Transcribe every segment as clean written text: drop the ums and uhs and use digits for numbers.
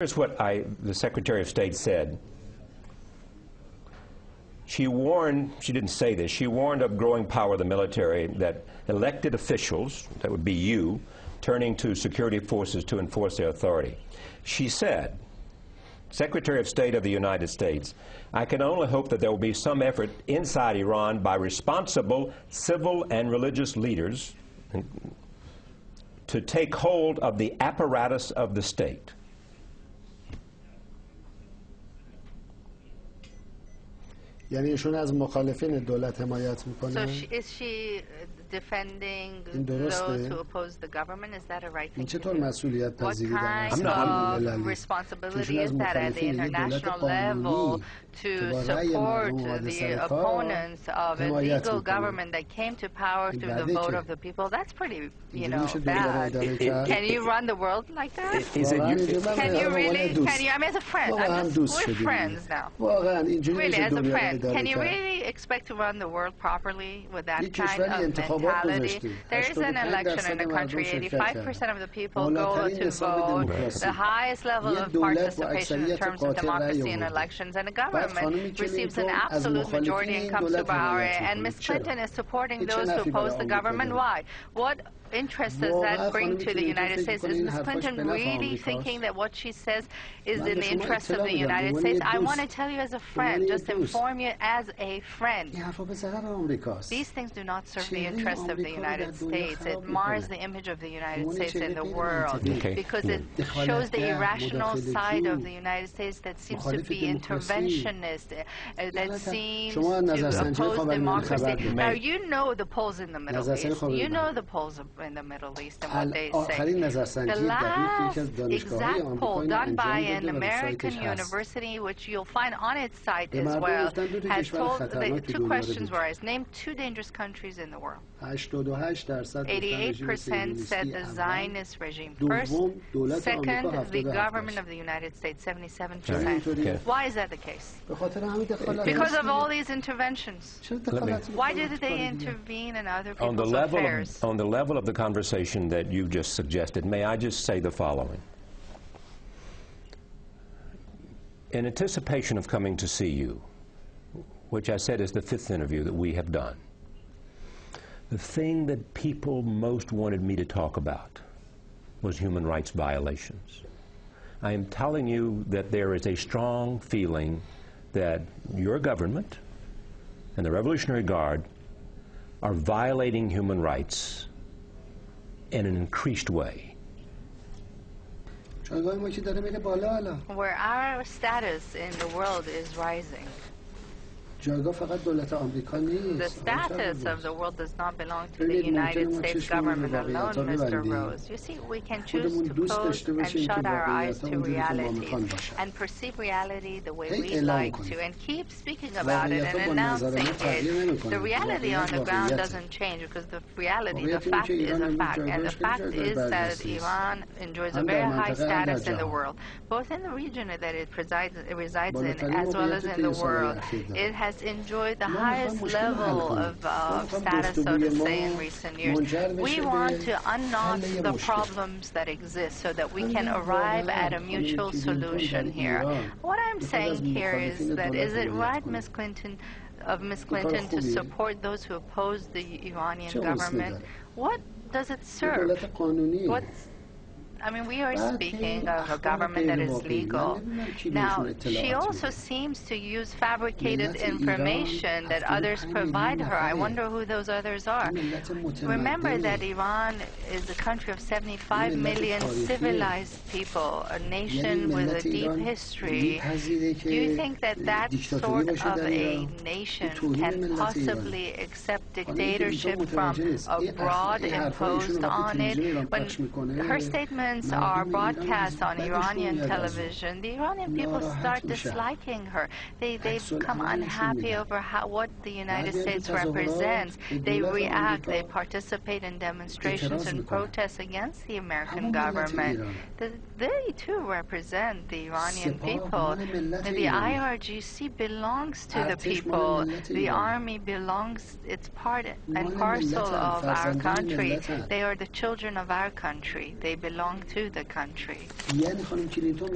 Here's what the Secretary of State said. She didn't say this, she warned of growing power of the military, that elected officials, that would be you, turning to security forces to enforce their authority. She said, Secretary of State of the United States, I can only hope that there will be some effort inside Iran by responsible civil and religious leaders to take hold of the apparatus of the state. یعنی ایشون از مخالفین دولت حمایت میکنه. So is she defending those who oppose the government? Is that a right thing to do? What kind of responsibility is that at the international level to support the opponents of a legal government that came to power through the vote of the people? That's pretty, bad. Can you run the world like that? Can you really? Can you? I mean, as a friend, we're friends now. Really, as a friend, can you really expect to run the world properly with that kind of mentality? There is an election in the country. 85% of the people go to vote. The highest level of participation in terms of democracy in elections, and the government receives an absolute majority and comes to power. And Ms. Clinton is supporting those who oppose the government. Why? What interest does that bring to the United States? Is Ms. Clinton really thinking that what she says is in the interest of the United States? I want to tell you as a friend, just inform you as a friend. These things do not serve the interest of the United States. It mars the image of the United States in the world because it shows the irrational side of the United States that seems to be interventionist, that seems to oppose democracy. Now, you know the polls in the Middle East. You know the polls in the Middle East and what they say. The last exact poll done by an American university, which you'll find on its site as well, has told the two questions were asked. Name two dangerous countries in the world. 88% said the Zionist regime first. Second, the government of the United States, 77%. Why is that the case? Because of all these interventions. Why did they intervene in other people's affairs? On the level of the conversation that you just suggested, may I just say the following? In anticipation of coming to see you, which I said is the 5th interview that we have done, the thing that people most wanted me to talk about was human rights violations. I am telling you that there is a strong feeling that your government and the Revolutionary Guard are violating human rights in an increased way. Where our status in the world is rising. The status of the world does not belong to the United States government alone, Mr. Rose. You see, we can choose to close and shut our eyes to reality and perceive reality the way we like to and keep speaking about it and announcing it. The reality on the ground doesn't change because the reality, the fact is a fact. And the fact is that Iran enjoys a very high status in the world, both in the region that it resides in as well as in the world. It has enjoyed the highest level of status, so to say, in recent years. We want to unknot the problems that exist so that we can arrive at a mutual solution here. What I'm saying here is that, is it right, Ms. Clinton, to support those who oppose the Iranian government? What does it serve? I mean, we are speaking of a government that is legal. Now, she also seems to use fabricated information that others provide her. I wonder who those others are. Remember that Iran is a country of 75 million civilized people, a nation with a deep history. Do you think that that sort of a nation can possibly accept dictatorship from abroad imposed on it? When her statement are broadcast on Iranian television, the Iranian people start disliking her. They become unhappy over what the United States represents. They react. They participate in demonstrations and protests against the American government. They, too, represent the Iranian people. The IRGC belongs to the people. The army belongs, it's part and parcel of our country. They are the children of our country. They belong belong to the country.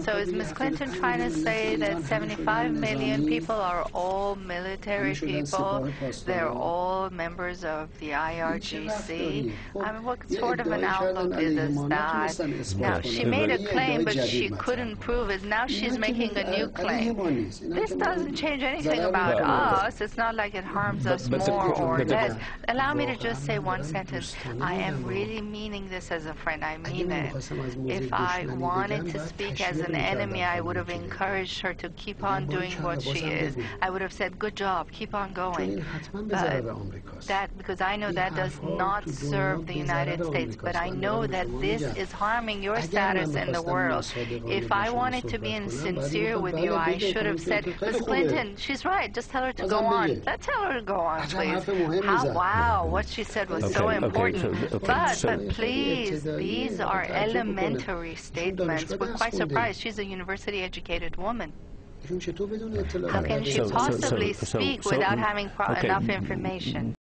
So is Ms. Clinton trying to say that 75 million people are all military people? They're all members of the IRGC? I mean, what sort of an outlook is that? Now, she made a claim, but she couldn't prove it. Now she's making a new claim. This doesn't change anything about us. It's not like it harms us more or less. Allow me to just say one sentence. I am really meaning this as a friend. I mean it. If I wanted to speak as an enemy, I would have encouraged her to keep on doing what she is. I would have said, good job, keep on going. But that, because I know that does not serve the United States, but I know that this is harming your status in the world. If I wanted to be sincere with you, I should have said, Ms. Clinton, she's right, just tell her to go on. Let's tell her to go on, please. Wow, what she said was so important. But please, these are elementary statements. We're quite surprised. She's a university-educated woman. How can she possibly speak without having enough information?